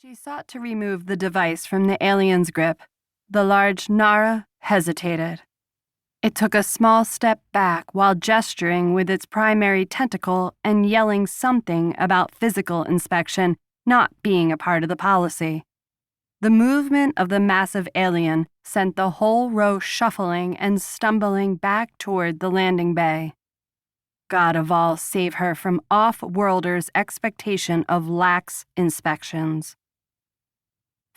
She sought to remove the device from the alien's grip. The large Nara hesitated. It took a small step back while gesturing with its primary tentacle and yelling something about physical inspection not being a part of the policy. The movement of the massive alien sent the whole row shuffling and stumbling back toward the landing bay. God of all, save her from off-worlders' expectation of lax inspections.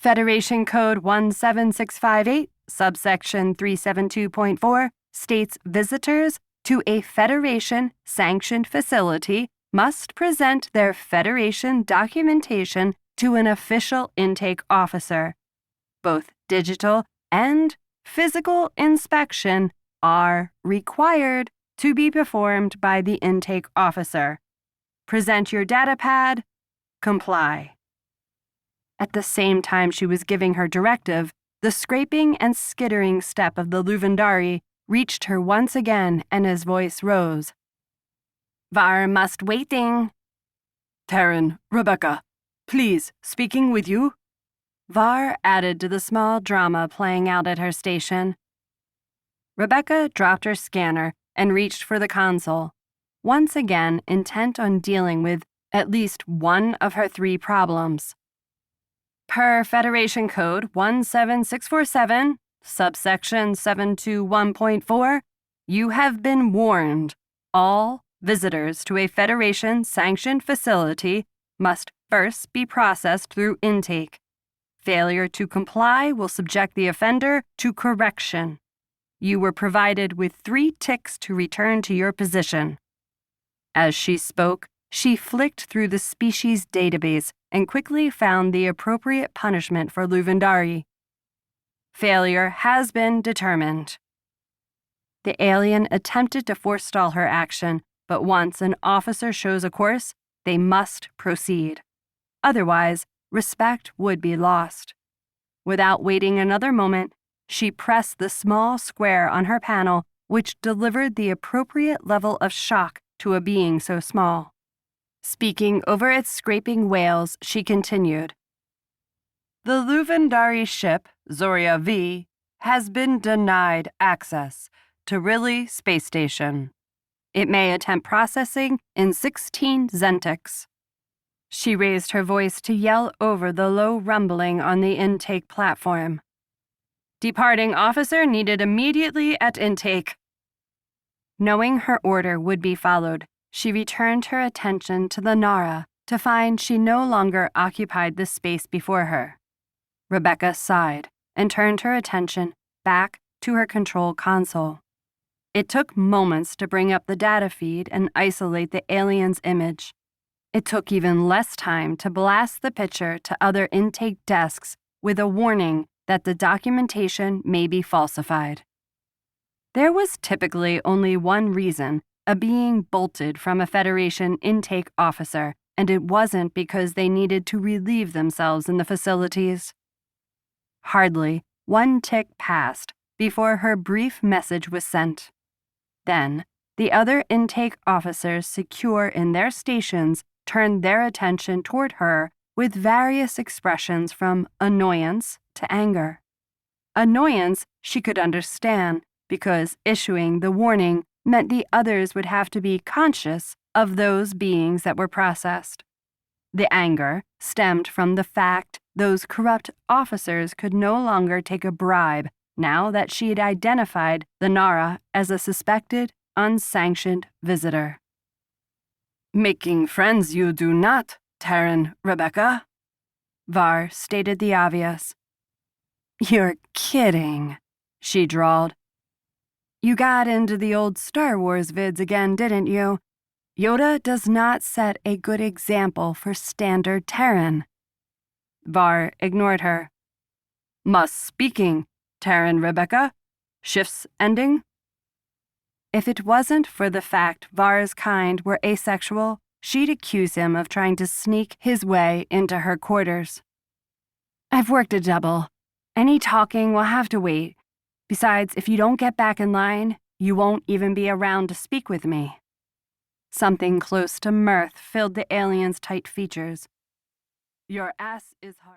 Federation Code 17658, subsection 372.4, states visitors to a Federation-sanctioned facility must present their Federation documentation to an official intake officer. Both digital and physical inspection are required to be performed by the intake officer. Present your data pad. Comply. At the same time she was giving her directive, the scraping and skittering step of the Luvendari reached her once again, and his voice rose. Var must waiting. Terran, Rebecca, please, speaking with you? Var added to the small drama playing out at her station. Rebecca dropped her scanner and reached for the console, once again intent on dealing with at least one of her three problems. Per Federation Code 17647, subsection 721.4, you have been warned. All visitors to a Federation-sanctioned facility must first be processed through intake. Failure to comply will subject the offender to correction. You were provided with 3 ticks to return to your position. As she spoke, she flicked through the species database and quickly found the appropriate punishment for Luvendari. Failure has been determined. The alien attempted to forestall her action, but once an officer shows a course, they must proceed. Otherwise, respect would be lost. Without waiting another moment, she pressed the small square on her panel, which delivered the appropriate level of shock to a being so small. Speaking over its scraping wails, she continued. The Luvendari ship, Zoria V, has been denied access to Rilli Space Station. It may attempt processing in 16 Zentics. She raised her voice to yell over the low rumbling on the intake platform. Departing officer needed immediately at intake. Knowing her order would be followed, she returned her attention to the Nara to find she no longer occupied the space before her. Rebecca sighed and turned her attention back to her control console. It took moments to bring up the data feed and isolate the alien's image. It took even less time to blast the picture to other intake desks with a warning that the documentation may be falsified. There was typically only one reason a being bolted from a Federation intake officer, and it wasn't because they needed to relieve themselves in the facilities. Hardly one tick passed before her brief message was sent. Then, the other intake officers secure in their stations turned their attention toward her with various expressions from annoyance to anger. Annoyance she could understand because issuing the warning meant the others would have to be conscious of those beings that were processed. The anger stemmed from the fact those corrupt officers could no longer take a bribe now that she had identified the Nara as a suspected, unsanctioned visitor. Making friends you do not, Terran, Rebecca. Var stated the obvious. You're kidding, she drawled. You got into the old Star Wars vids again, didn't you? Yoda does not set a good example for standard Terran. Var ignored her. Must speaking, Terran, Rebecca. Shifts ending? If it wasn't for the fact Var's kind were asexual, she'd accuse him of trying to sneak his way into her quarters. I've worked a double. Any talking will have to wait. Besides, if you don't get back in line, you won't even be around to speak with me. Something close to mirth filled the alien's tight features. Your ass is hard.